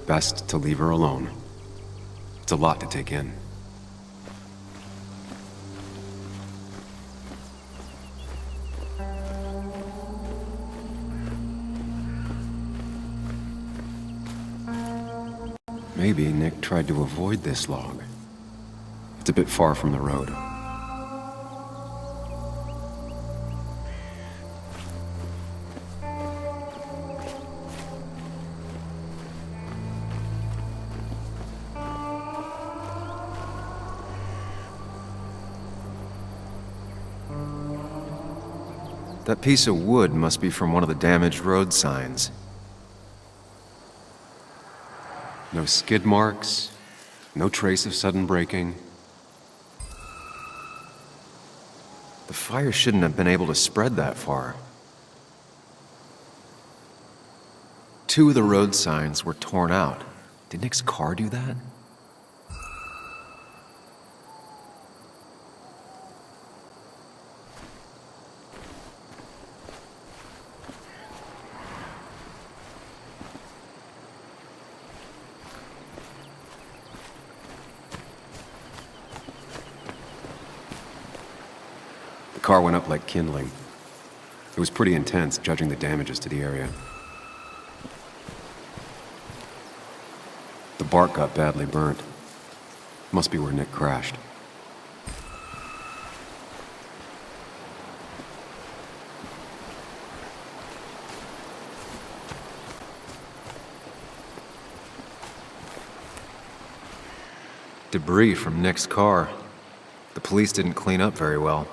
best to leave her alone. It's a lot to take in. Maybe Nick tried to avoid this log. It's a bit far from the road. That piece of wood must be from one of the damaged road signs. No skid marks, no trace of sudden braking. The fire shouldn't have been able to spread that far. 2 of the road signs were torn out. Did Nick's car do that? The car went up like kindling. It was pretty intense, judging the damages to the area. The bark got badly burnt. Must be where Nick crashed. Debris from Nick's car. The police didn't clean up very well.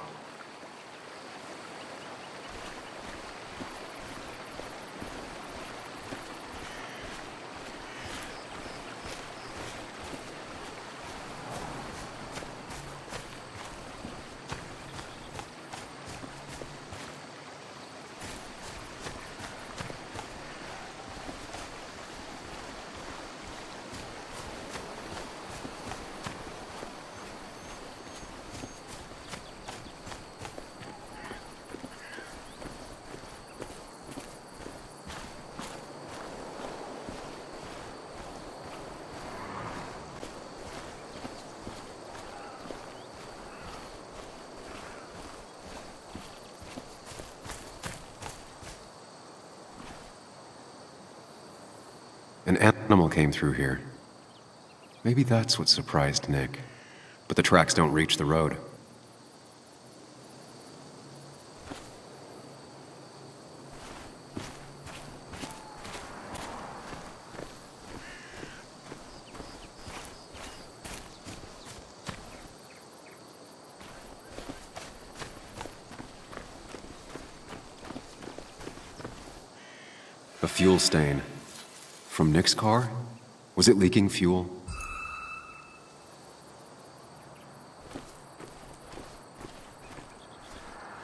An animal came through here. Maybe that's what surprised Nick. But the tracks don't reach the road. A fuel stain. From Nick's car? Was it leaking fuel?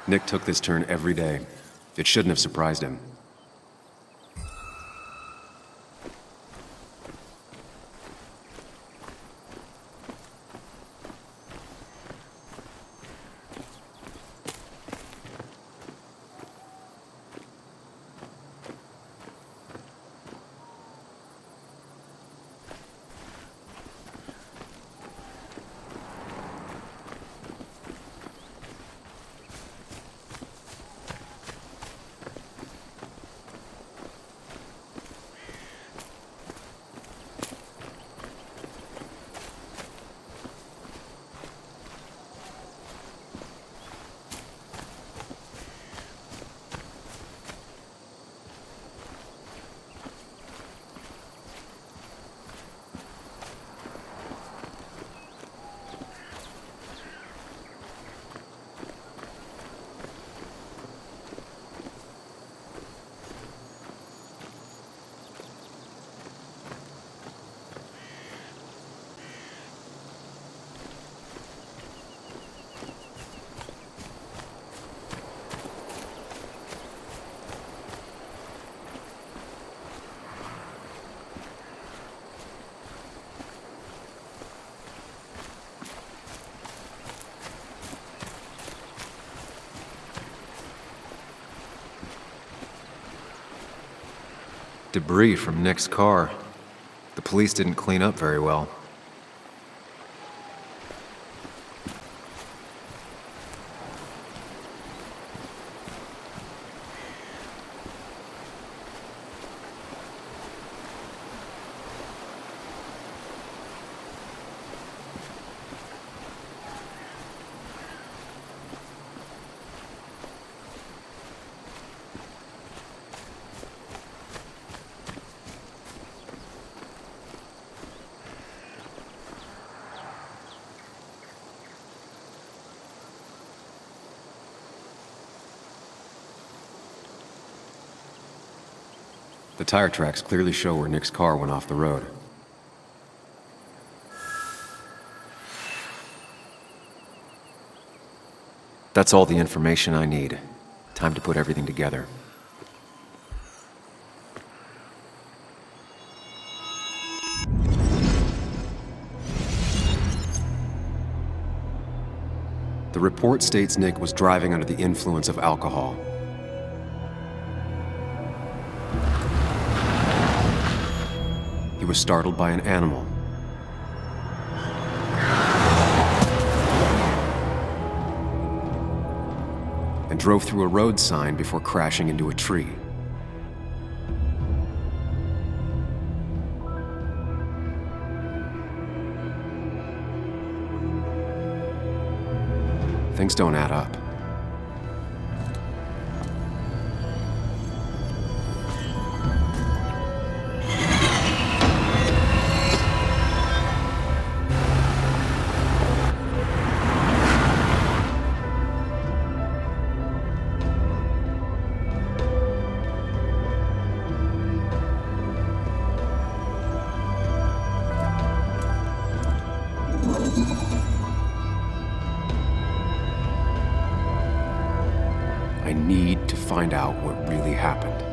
Nick took this turn every day. It shouldn't have surprised him. Debris from Nick's car. The police didn't clean up very well. The tire tracks clearly show where Nick's car went off the road. That's all the information I need. Time to put everything together. The report states Nick was driving under the influence of alcohol. He was startled by an animal. And drove through a road sign before crashing into a tree. Things don't add up. I need to find out what really happened.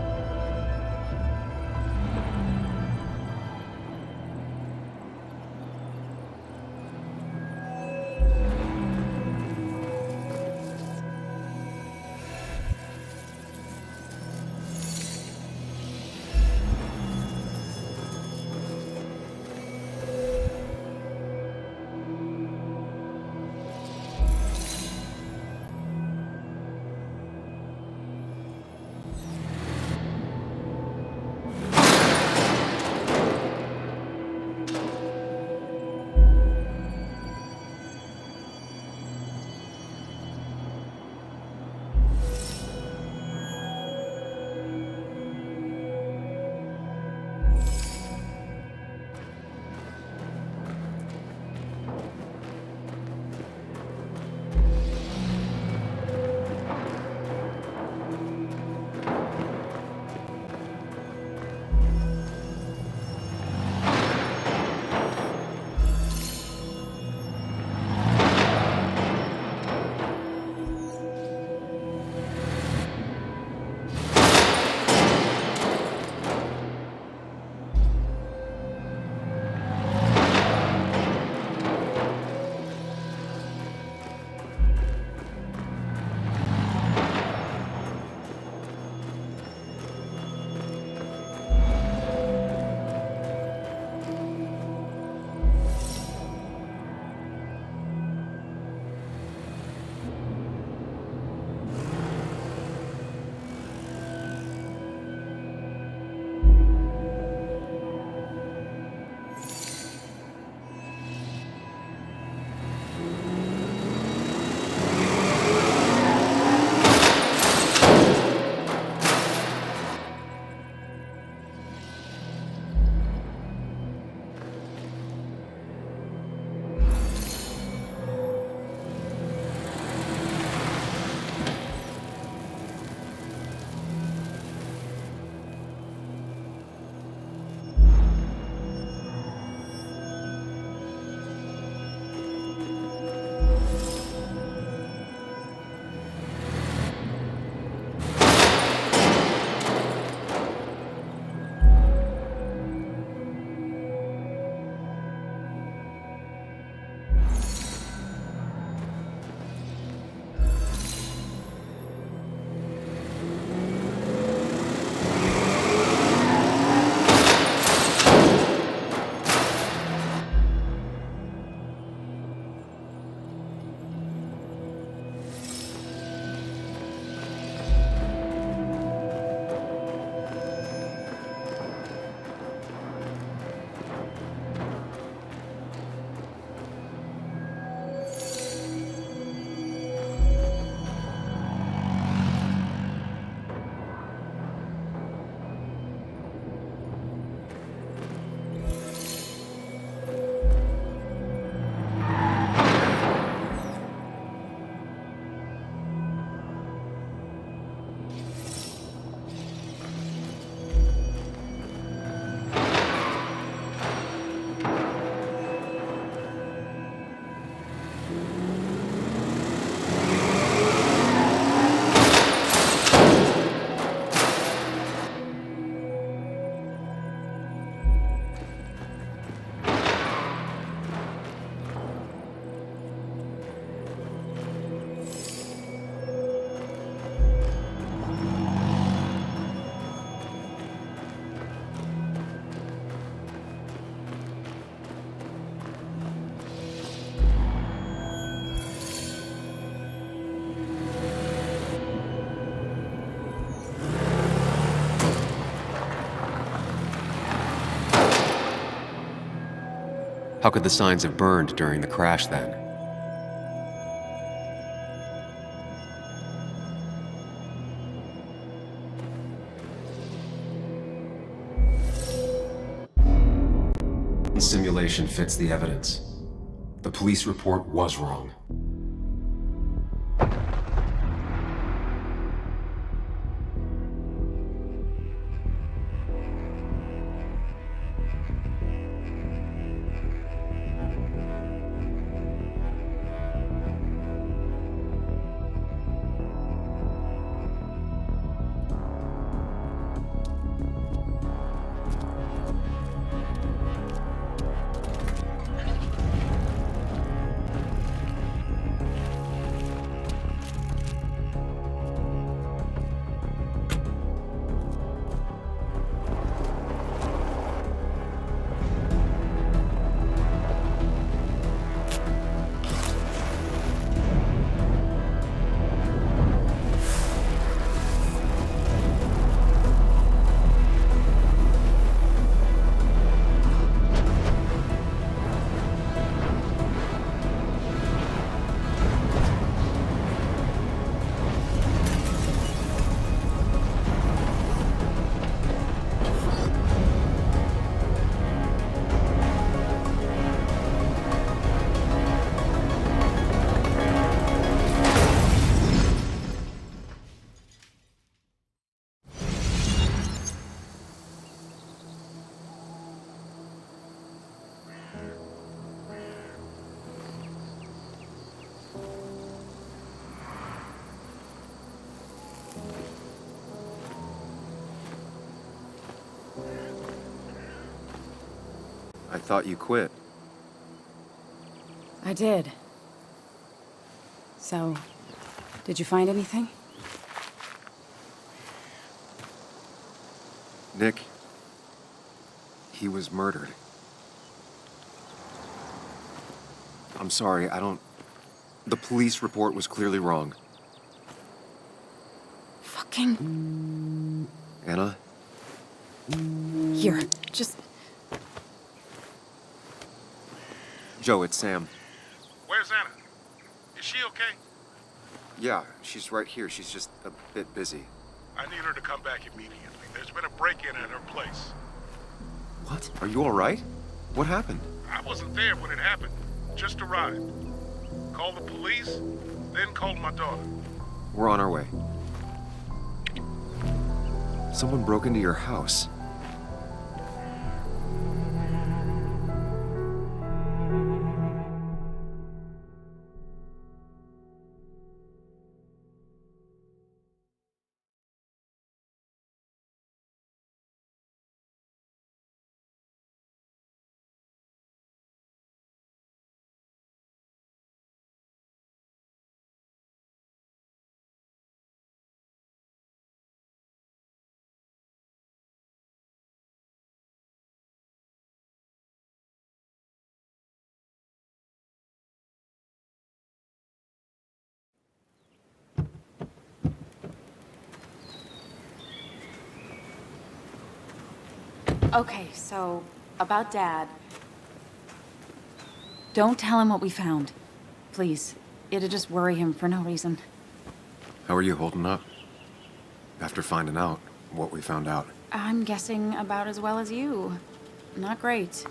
How could the signs have burned during the crash then? The simulation fits the evidence. The police report was wrong. I thought you quit. I did. So, did you find anything? Nick, he was murdered. I'm sorry, the police report was clearly wrong. Fucking... Anna? Here, just... Joe, it's Sam. Where's Anna? Is she okay? Yeah, she's right here. She's just a bit busy. I need her to come back immediately. There's been a break-in at her place. What? Are you all right? What happened? I wasn't there when it happened. Just arrived. Called the police, then called my daughter. We're on our way. Someone broke into your house. Okay, so, about Dad. Don't tell him what we found. Please. It'd just worry him for no reason. How are you holding up? After finding out what we found out. I'm guessing about as well as you. Not great.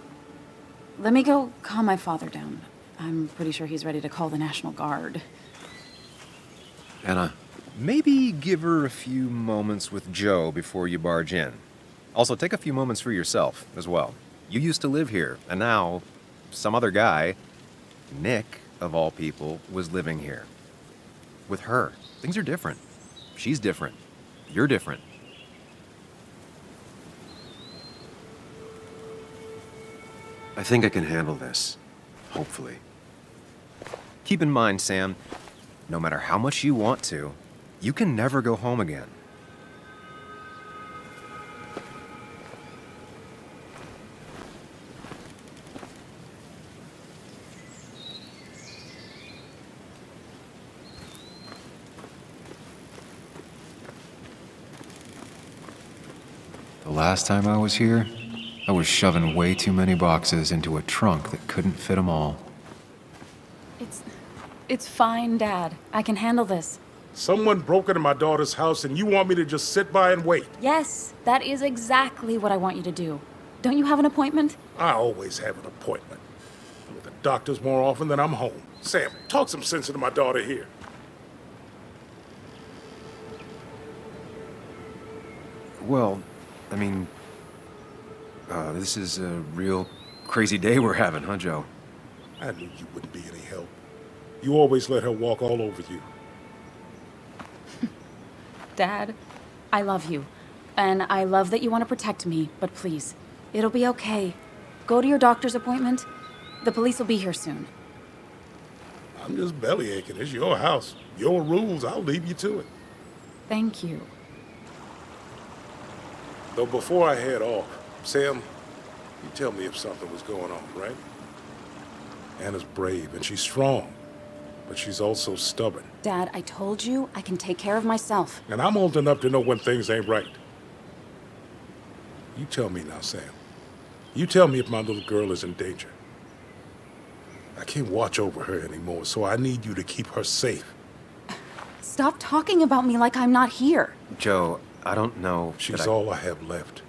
Let me go calm my father down. I'm pretty sure he's ready to call the National Guard. Anna. Maybe give her a few moments with Joe before you barge in. Also, take a few moments for yourself as well. You used to live here, and now some other guy, Nick, of all people, was living here. With her. Things are different. She's different. You're different. I think I can handle this. Hopefully. Keep in mind, Sam, no matter how much you want to, you can never go home again. The last time I was here, I was shoving way too many boxes into a trunk that couldn't fit them all. It's fine, Dad. I can handle this. Someone broke into my daughter's house and you want me to just sit by and wait? Yes, that is exactly what I want you to do. Don't you have an appointment? I always have an appointment. I'm at the doctor's more often than I'm home. Sam, talk some sense into my daughter here. Well, I mean, this is a real crazy day we're having, huh, Joe? I knew you wouldn't be any help. You always let her walk all over you. Dad, I love you. And I love that you want to protect me, but please, it'll be okay. Go to your doctor's appointment. The police will be here soon. I'm just belly aching. It's your house. Your rules. I'll leave you to it. Thank you. Though before I head off, Sam, you tell me if something was going on, right? Anna's brave and she's strong, but she's also stubborn. Dad, I told you I can take care of myself. And I'm old enough to know when things ain't right. You tell me now, Sam. You tell me if my little girl is in danger. I can't watch over her anymore, so I need you to keep her safe. Stop talking about me like I'm not here. Joe, I don't know. She's all I have left.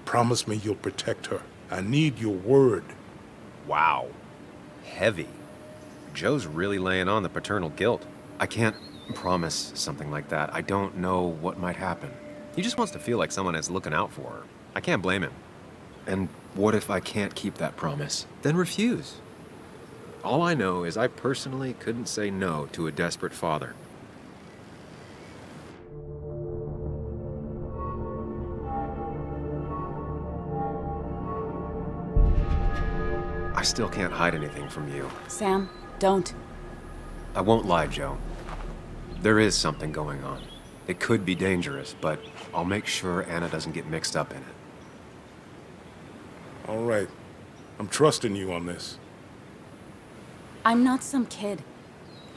Promise me you'll protect her. I need your word. Wow. Heavy. Joe's really laying on the paternal guilt. I can't promise something like that. I don't know what might happen. He just wants to feel like someone is looking out for her. I can't blame him. And what if I can't keep that promise? Then refuse. All I know is I personally couldn't say no to a desperate father. I still can't hide anything from you. Sam, don't. I won't lie, Joe. There is something going on. It could be dangerous, but I'll make sure Anna doesn't get mixed up in it. All right. I'm trusting you on this. I'm not some kid.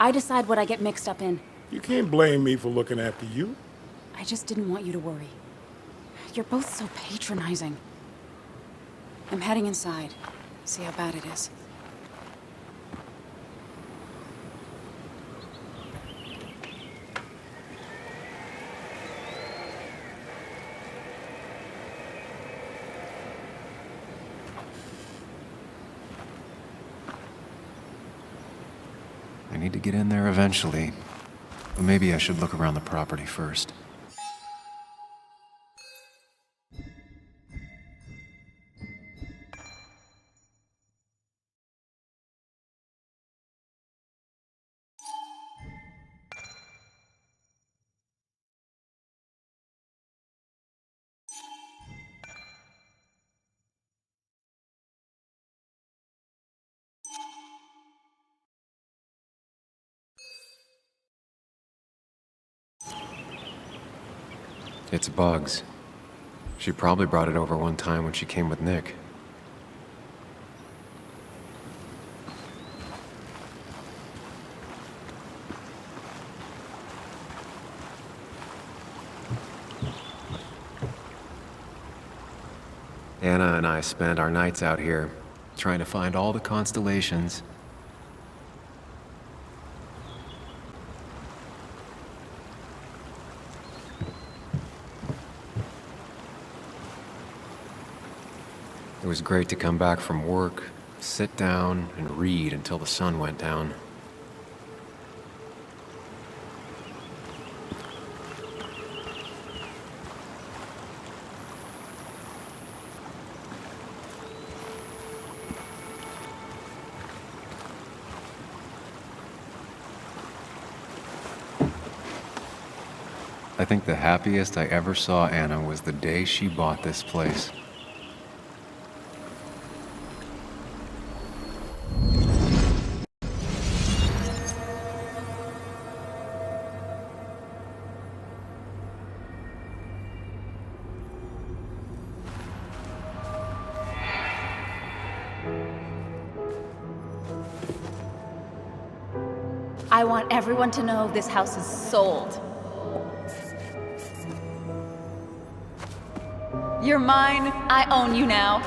I decide what I get mixed up in. You can't blame me for looking after you. I just didn't want you to worry. You're both so patronizing. I'm heading inside. See how bad it is. I need to get in there eventually. But maybe I should look around the property first. It's Bugs. She probably brought it over one time when she came with Nick. Anna and I spend our nights out here, trying to find all the constellations. It was great to come back from work, sit down, and read until the sun went down. I think the happiest I ever saw Anna was the day she bought this place. I want everyone to know this house is sold. You're mine. I own you now.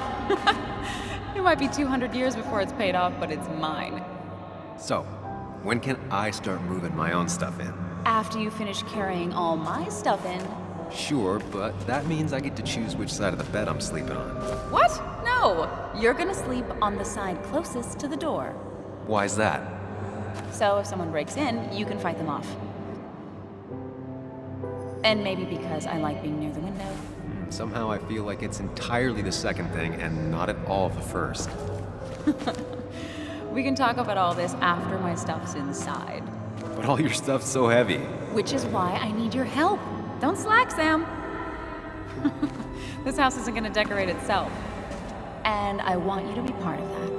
It might be 200 years before it's paid off, but it's mine. So, when can I start moving my own stuff in? After you finish carrying all my stuff in. Sure, but that means I get to choose which side of the bed I'm sleeping on. What? No! You're gonna sleep on the side closest to the door. Why's that? So if someone breaks in, you can fight them off. And maybe because I like being near the window. Somehow I feel like it's entirely the second thing and not at all the first. We can talk about all this after my stuff's inside. But all your stuff's so heavy. Which is why I need your help. Don't slack, Sam. This house isn't gonna decorate itself. And I want you to be part of that.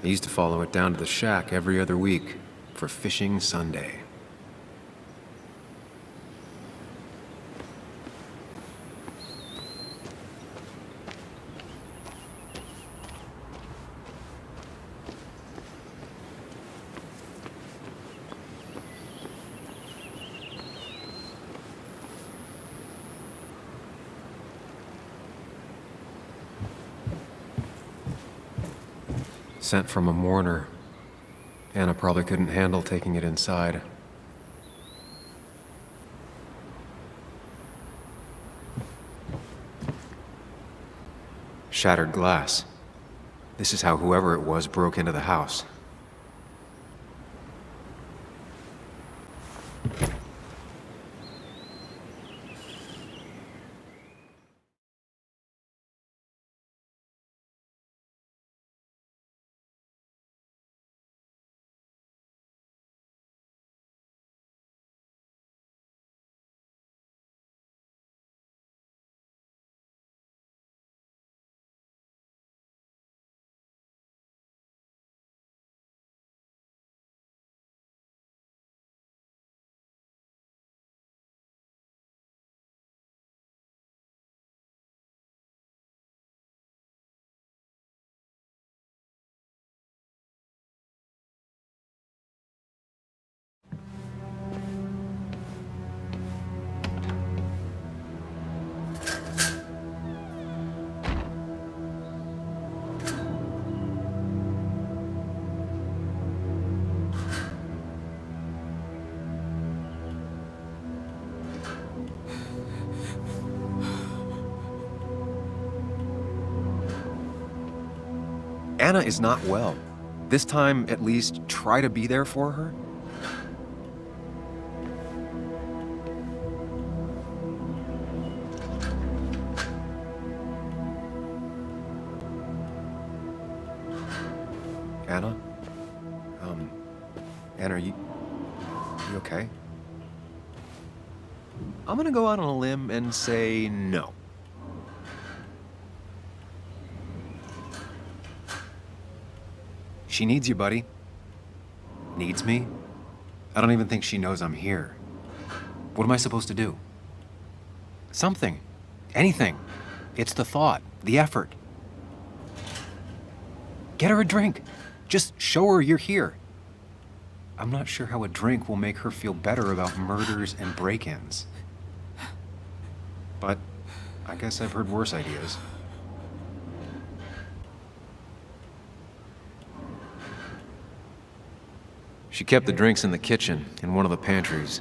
I used to follow it down to the shack every other week for Fishing Sunday. Sent from a mourner. Anna probably couldn't handle taking it inside. Shattered glass. This is how whoever it was broke into the house. Anna is not well. This time, at least, try to be there for her. Anna? Anna, are you okay? I'm gonna go out on a limb and say no. She needs you, buddy. Needs me? I don't even think she knows I'm here. What am I supposed to do? Something. Anything. It's the thought, the effort. Get her a drink. Just show her you're here. I'm not sure how a drink will make her feel better about murders and break-ins. But I guess I've heard worse ideas. She kept the drinks in the kitchen, in one of the pantries.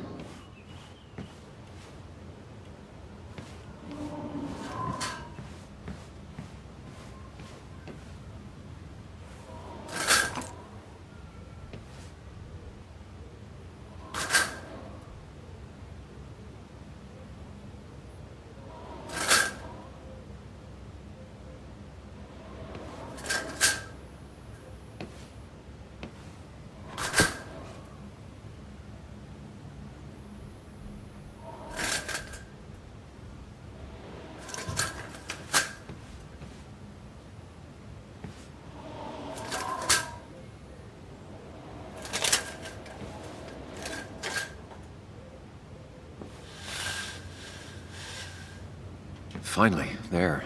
Finally, there.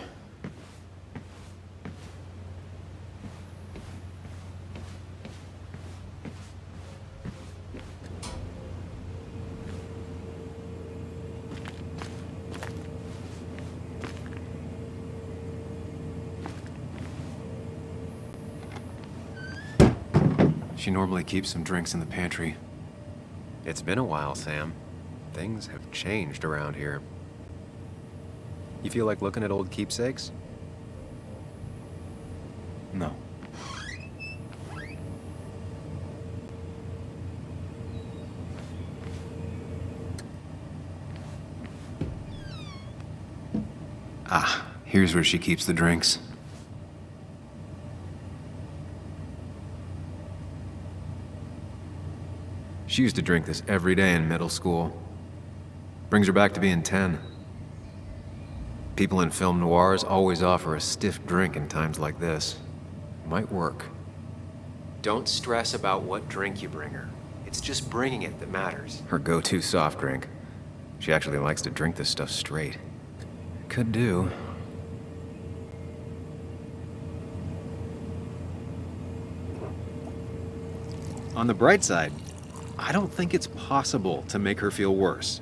She normally keeps some drinks in the pantry. It's been a while, Sam. Things have changed around here. You feel like looking at old keepsakes? No. Ah, here's where she keeps the drinks. She used to drink this every day in middle school. Brings her back to being 10. People in film noirs always offer a stiff drink in times like this. Might work. Don't stress about what drink you bring her. It's just bringing it that matters. Her go-to soft drink. She actually likes to drink this stuff straight. Could do. On the bright side, I don't think it's possible to make her feel worse.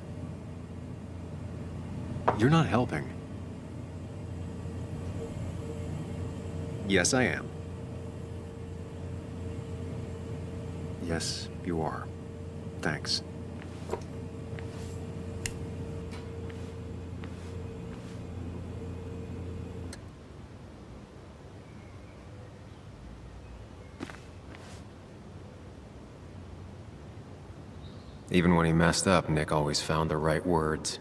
You're not helping. Yes, I am. Yes, you are. Thanks. Even when he messed up, Nick always found the right words.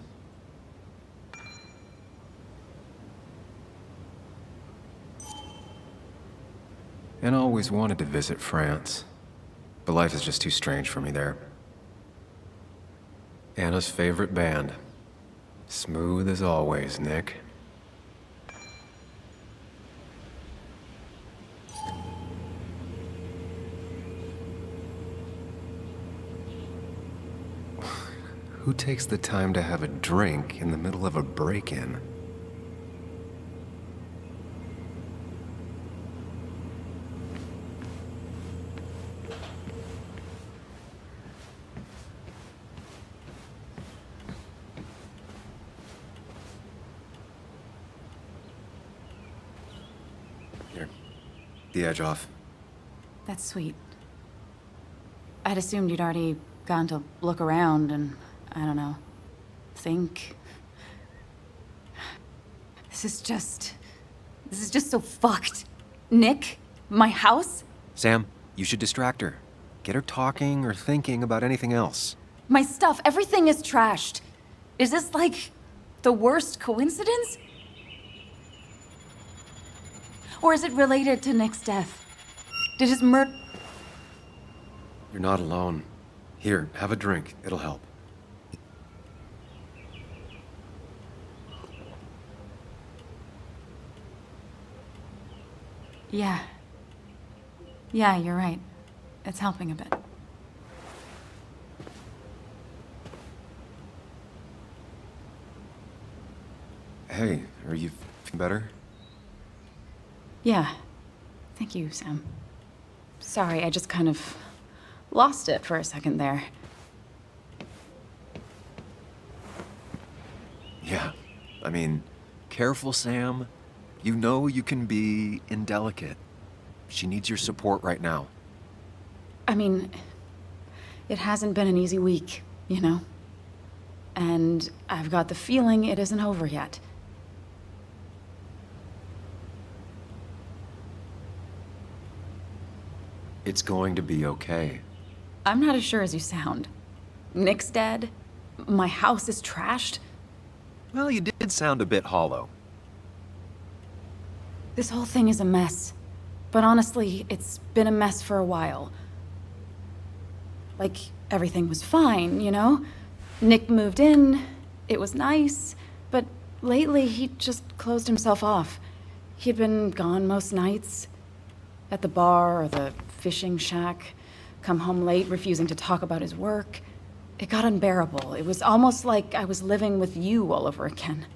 And always wanted to visit France. But life is just too strange for me there. Anna's favorite band. Smooth as always, Nick. Who takes the time to have a drink in the middle of a break-in? Here, the edge off. That's sweet. I'd assumed you'd already gone to look around and, I don't know, think. This is just so fucked. Nick? My house? Sam, you should distract her. Get her talking or thinking about anything else. My stuff, everything is trashed. Is this like the worst coincidence? Or is it related to Nick's death? Did his murder... You're not alone. Here, have a drink. It'll help. Yeah. Yeah, you're right. It's helping a bit. Hey, are you feeling better? Yeah. Thank you, Sam. Sorry, I just kind of lost it for a second there. Yeah. I mean, careful, Sam. You know you can be indelicate. She needs your support right now. I mean, it hasn't been an easy week, you know? And I've got the feeling it isn't over yet. It's going to be okay. I'm not as sure as you sound. Nick's dead. My house is trashed. Well, you did sound a bit hollow. This whole thing is a mess. But honestly, it's been a mess for a while. Like, everything was fine, you know? Nick moved in, it was nice, but lately he just closed himself off. He'd been gone most nights. At the bar or the fishing shack, come home late, refusing to talk about his work. It got unbearable. It was almost like I was living with you all over again.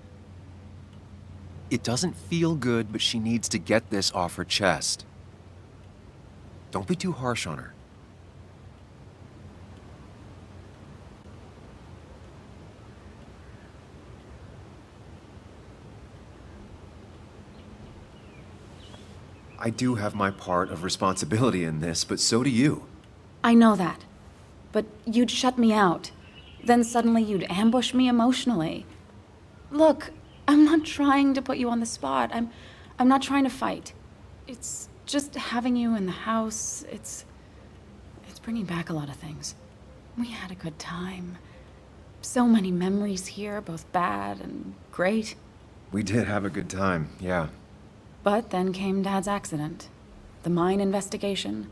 It doesn't feel good, but she needs to get this off her chest. Don't be too harsh on her. I do have my part of responsibility in this, but so do you. I know that. But you'd shut me out. Then suddenly you'd ambush me emotionally. Look, I'm not trying to put you on the spot. I'm not trying to fight. It's just having you in the house. It's bringing back a lot of things. We had a good time. So many memories here, both bad and great. We did have a good time, yeah. But then came Dad's accident. The mine investigation.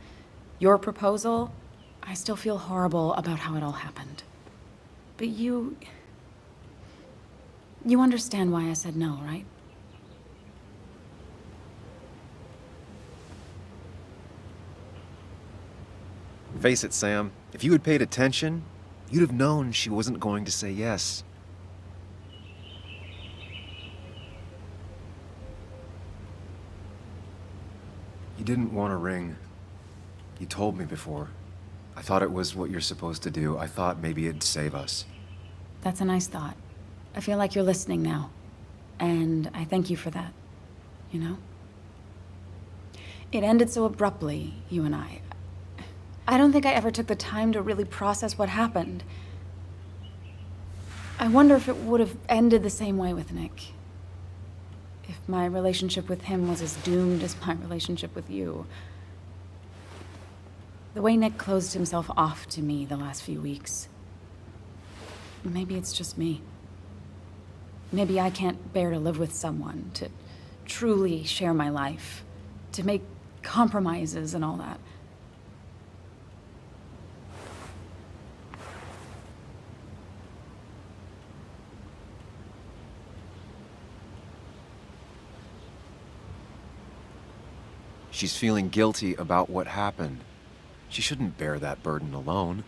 Your proposal. I still feel horrible about how it all happened. But you understand why I said no, right? Face it, Sam. If you had paid attention, you'd have known she wasn't going to say yes. You didn't want a ring. You told me before. I thought it was what you're supposed to do. I thought maybe it'd save us. That's a nice thought. I feel like you're listening now. And I thank you for that. You know? It ended so abruptly, you and I. I don't think I ever took the time to really process what happened. I wonder if it would have ended the same way with Nick. If my relationship with him was as doomed as my relationship with you. The way Nick closed himself off to me the last few weeks. Maybe it's just me. Maybe I can't bear to live with someone, to truly share my life, to make compromises and all that. She's feeling guilty about what happened. She shouldn't bear that burden alone.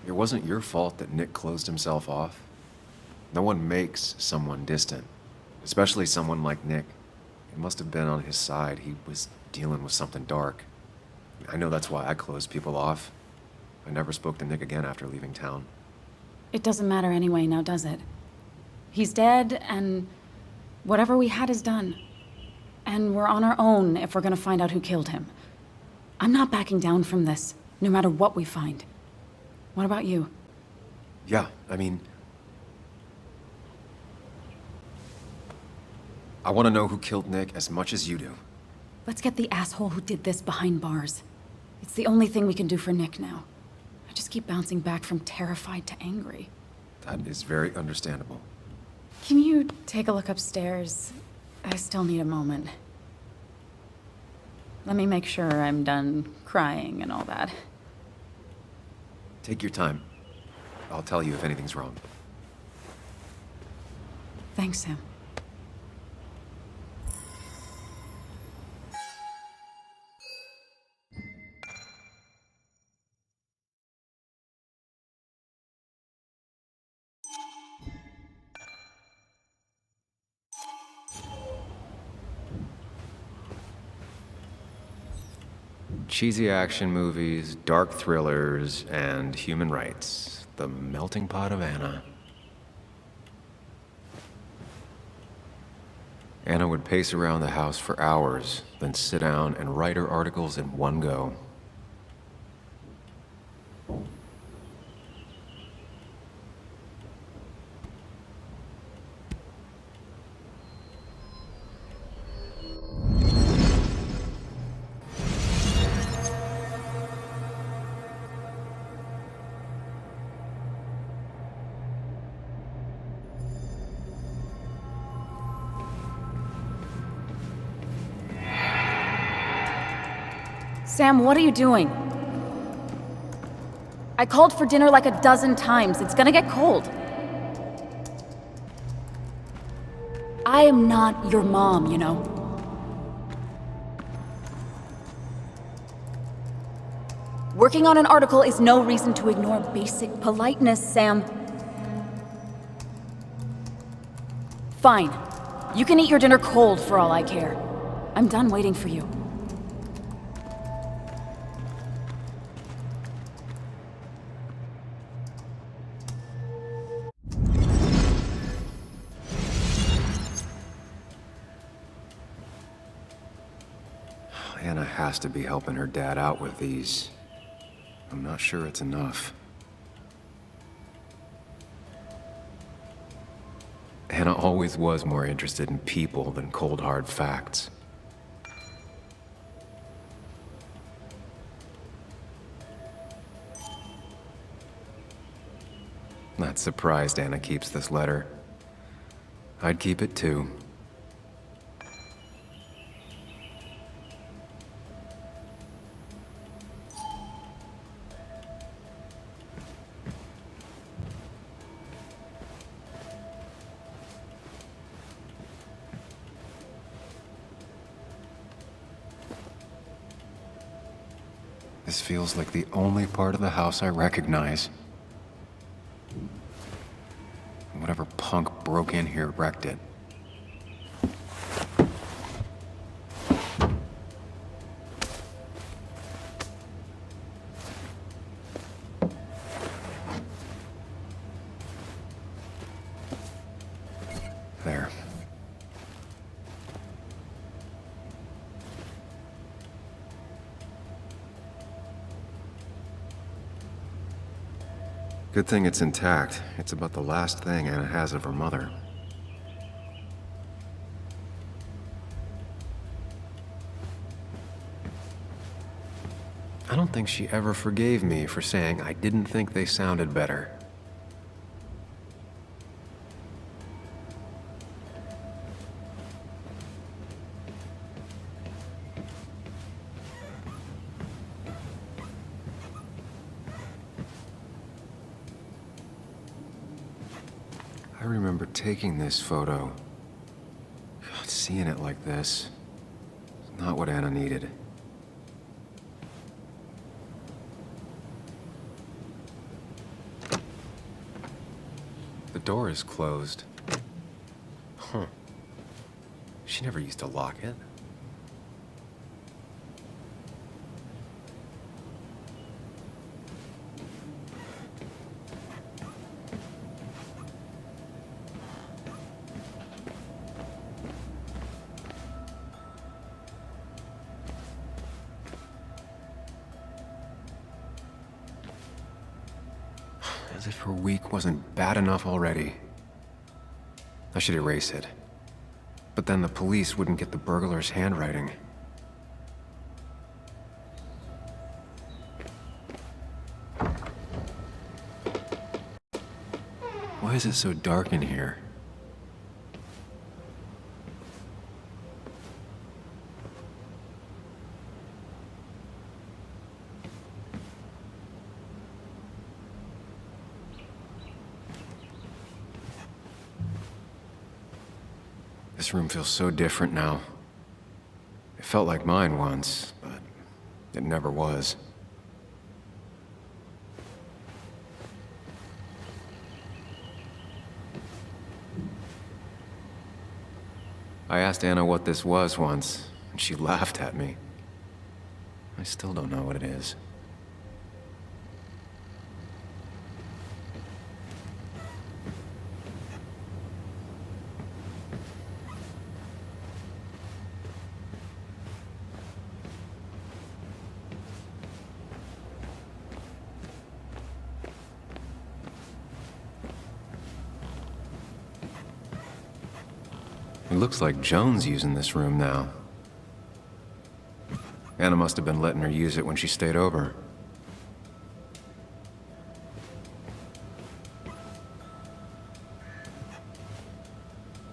It wasn't your fault that Nick closed himself off. No one makes someone distant, especially someone like Nick. It must have been on his side. He was dealing with something dark. I know that's why I closed people off. I never spoke to Nick again after leaving town. It doesn't matter anyway, now does it? He's dead, and whatever we had is done. And we're on our own if we're gonna find out who killed him. I'm not backing down from this, no matter what we find. What about you? Yeah, I mean... I want to know who killed Nick as much as you do. Let's get the asshole who did this behind bars. It's the only thing we can do for Nick now. I just keep bouncing back from terrified to angry. That is very understandable. Can you take a look upstairs? I still need a moment. Let me make sure I'm done crying and all that. Take your time. I'll tell you if anything's wrong. Thanks, Sam. Cheesy action movies, dark thrillers, and human rights. The melting pot of Anna. Anna would pace around the house for hours, then sit down and write her articles in one go. Sam, what are you doing? I called for dinner like a dozen times. It's gonna get cold. I am not your mom, you know? Working on an article is no reason to ignore basic politeness, Sam. Fine. You can eat your dinner cold for all I care. I'm done waiting for you. Anna has to be helping her dad out with these. I'm not sure it's enough. Anna always was more interested in people than cold hard facts. Not surprised Anna keeps this letter. I'd keep it too. This feels like the only part of the house I recognize. Whatever punk broke in here wrecked it. There. Good thing it's intact. It's about the last thing Anna has of her mother. I don't think she ever forgave me for saying I didn't think they sounded better. I remember taking this photo. God, seeing it like this. It's not what Anna needed. The door is closed. Huh. She never used to lock it. As if her week wasn't bad enough already. I should erase it. But then the police wouldn't get the burglar's handwriting. Why is it so dark in here? This room feels so different now. It felt like mine once, but it never was. I asked Anna what this was once, and she laughed at me. I still don't know what it is. It looks like Joan's using this room now. Anna must have been letting her use it when she stayed over.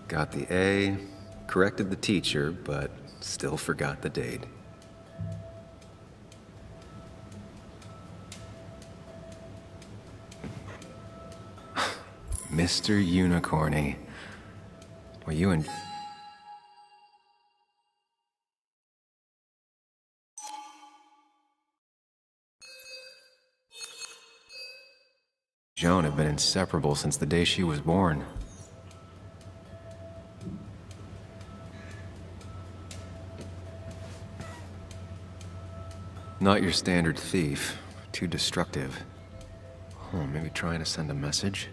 Got the A, corrected the teacher, but still forgot the date. Mr. Unicorny. Well, you and... Joan have been inseparable since the day she was born. Not your standard thief. Too destructive. Oh, maybe trying to send a message?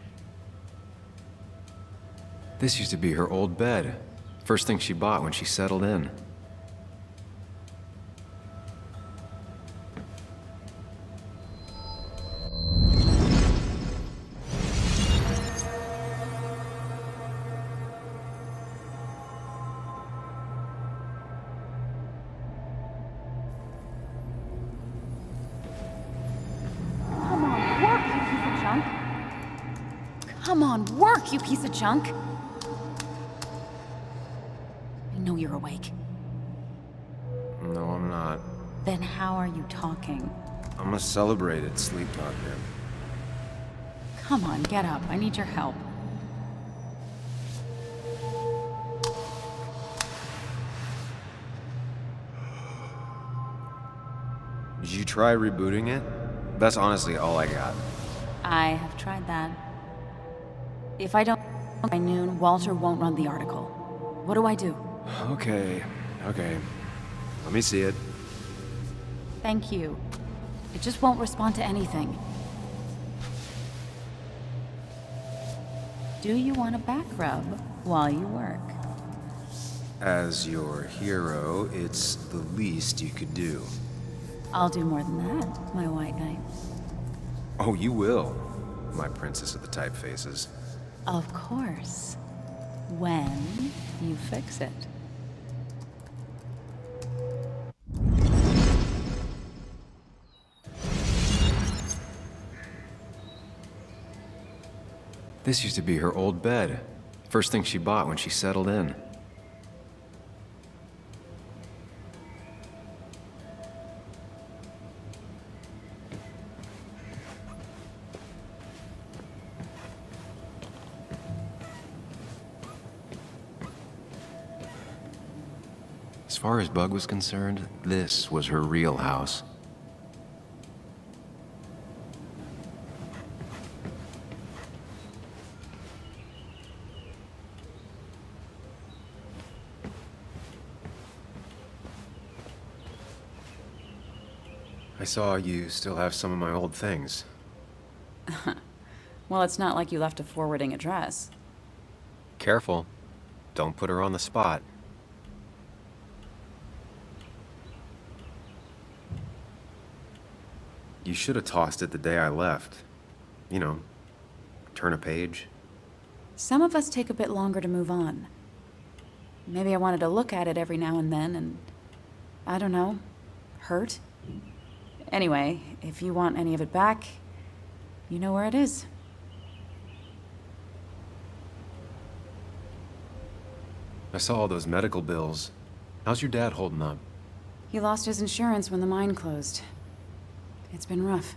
This used to be her old bed. First thing she bought when she settled in. Come on, work, you piece of junk! I know you're awake. No, I'm not. Then how are you talking? I'm a celebrated sleep talker. Come on, get up. I need your help. Did you try rebooting it? That's honestly all I got. I have tried that. If I don't by noon, Walter won't run the article. What do I do? Okay. Let me see it. Thank you. It just won't respond to anything. Do you want a back rub while you work? As your hero, it's the least you could do. I'll do more than that, my white knight. Oh, you will, my princess of the typefaces. Of course. When you fix it. This used to be her old bed. First thing she bought when she settled in. As far as Bug was concerned, this was her real house. I saw you still have some of my old things. Well, it's not like you left a forwarding address. Careful. Don't put her on the spot. You should have tossed it the day I left. You know, turn a page. Some of us take a bit longer to move on. Maybe I wanted to look at it every now and then and, I don't know, hurt? Anyway, if you want any of it back, you know where it is. I saw all those medical bills. How's your dad holding up? He lost his insurance when the mine closed. It's been rough.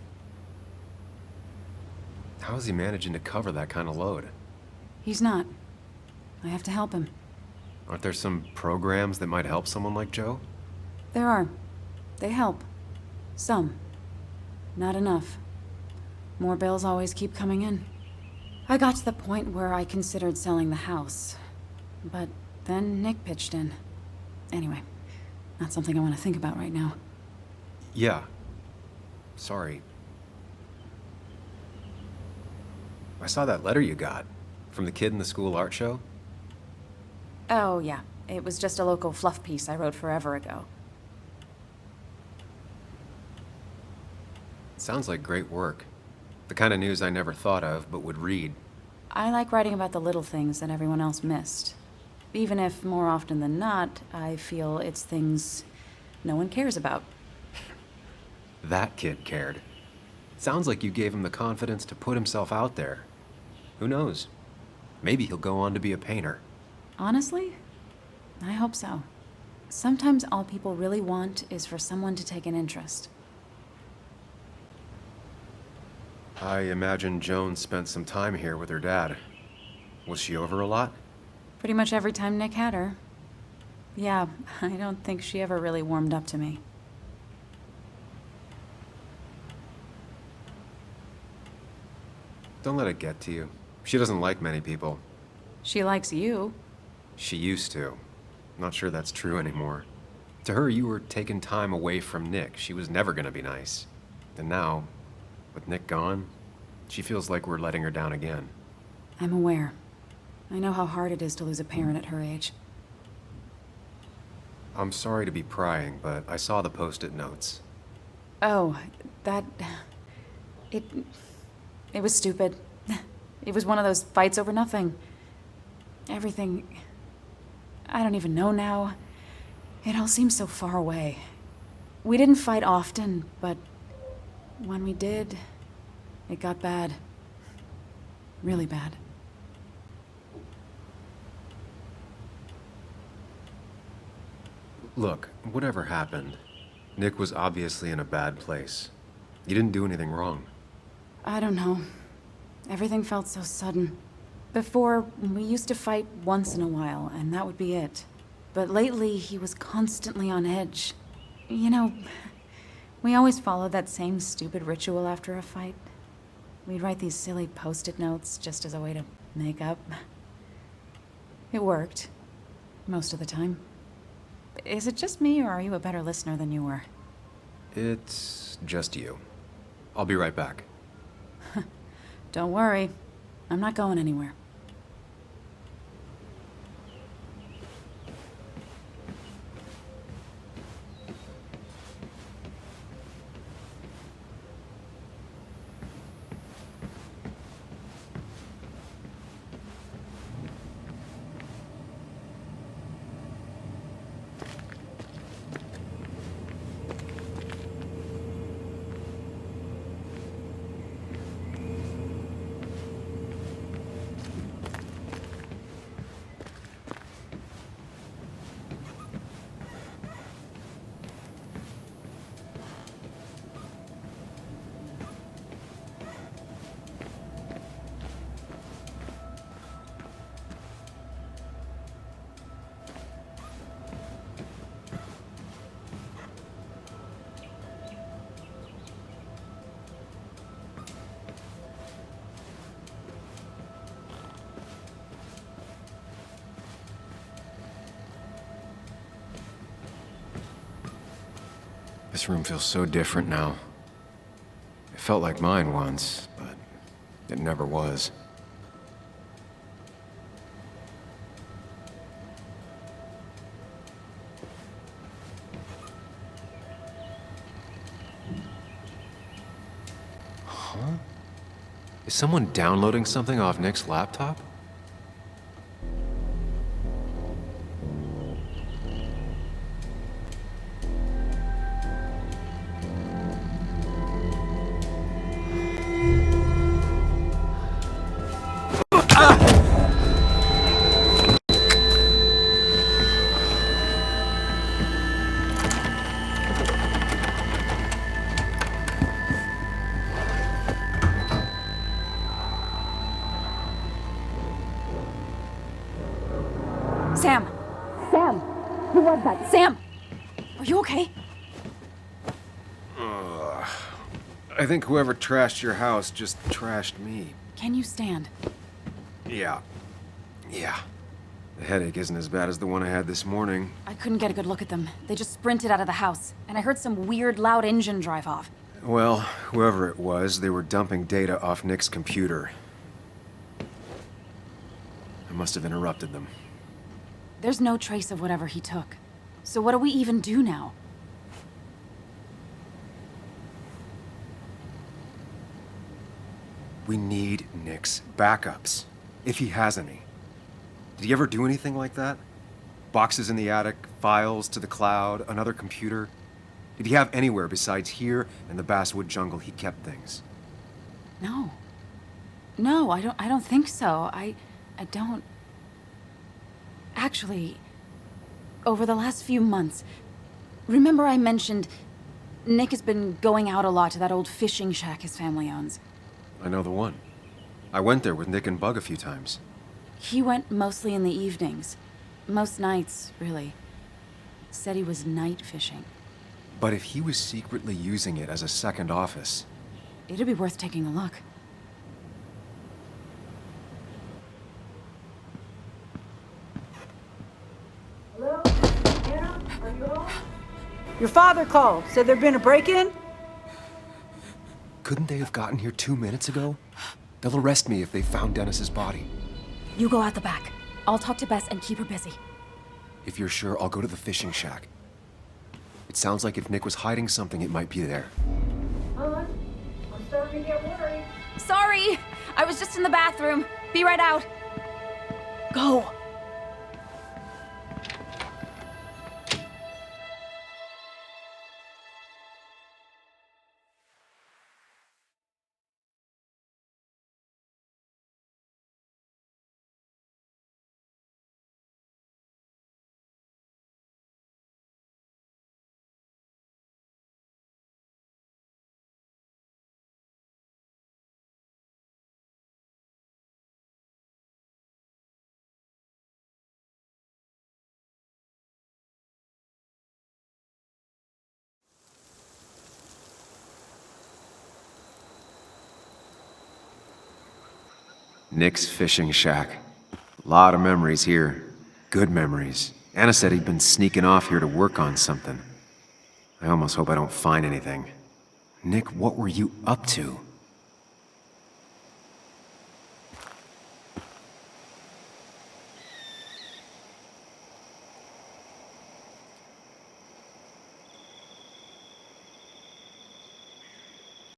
How is he managing to cover that kind of load? He's not. I have to help him. Aren't there some programs that might help someone like Joe? There are. They help. Some. Not enough. More bills always keep coming in. I got to the point where I considered selling the house. But then Nick pitched in. Anyway, not something I want to think about right now. Yeah. Sorry. I saw that letter you got from the kid in the school art show. Oh, yeah. It was just a local fluff piece I wrote forever ago. Sounds like great work. The kind of news I never thought of, but would read. I like writing about the little things that everyone else missed. Even if, more often than not, I feel it's things no one cares about. That kid cared. Sounds like you gave him the confidence to put himself out there. Who knows? Maybe he'll go on to be a painter. Honestly, I hope so. Sometimes all people really want is for someone to take an interest. I imagine Joan spent some time here with her dad. Was she over a lot? Pretty much every time Nick had her. Yeah, I don't think she ever really warmed up to me. Don't let it get to you. She doesn't like many people. She likes you. She used to. Not sure that's true anymore. To her, you were taking time away from Nick. She was never gonna be nice. And now, with Nick gone, she feels like we're letting her down again. I'm aware. I know how hard it is to lose a parent at her age. I'm sorry to be prying, but I saw the post-it notes. Oh, that... It was stupid. It was one of those fights over nothing. Everything... I don't even know now. It all seems so far away. We didn't fight often, but when we did, it got bad. Really bad. Look, whatever happened, Nick was obviously in a bad place. You didn't do anything wrong. I don't know. Everything felt so sudden. Before, we used to fight once in a while, and that would be it. But lately, he was constantly on edge. You know, we always followed that same stupid ritual after a fight. We'd write these silly post-it notes just as a way to make up. It worked. Most of the time. Is it just me, or are you a better listener than you were? It's just you. I'll be right back. Don't worry. I'm not going anywhere. This room feels so different now. It felt like mine once, but it never was. Huh? Is someone downloading something off Nick's laptop? Sam! Sam! Who was that? Sam! Are you okay? I think whoever trashed your house just trashed me. Can you stand? Yeah. The headache isn't as bad as the one I had this morning. I couldn't get a good look at them. They just sprinted out of the house, and I heard some weird, loud engine drive off. Well, whoever it was, they were dumping data off Nick's computer. I must have interrupted them. There's no trace of whatever he took. So what do we even do now? We need Nick's backups, if he has any. Did he ever do anything like that? Boxes in the attic, files to the cloud, another computer? Did he have anywhere besides here and the Basswood jungle he kept things? No. No, I don't think so. I don't... Actually, over the last few months, remember I mentioned Nick has been going out a lot to that old fishing shack his family owns. I know the one. I went there with Nick and Bug a few times. He went mostly in the evenings. Most nights, really. Said he was night fishing. But if he was secretly using it as a second office... It'd be worth taking a look. Hello? Anna? Are you home? Your father called, said there'd been a break-in? Couldn't they have gotten here 2 minutes ago? They'll arrest me if they found Dennis's body. You go out the back. I'll talk to Bess and keep her busy. If you're sure, I'll go to the fishing shack. It sounds like if Nick was hiding something, it might be there. I'm starting to get worried. Sorry! I was just in the bathroom. Be right out. Go! Nick's fishing shack. A lot of memories here. Good memories. Anna said he'd been sneaking off here to work on something. I almost hope I don't find anything. Nick, what were you up to?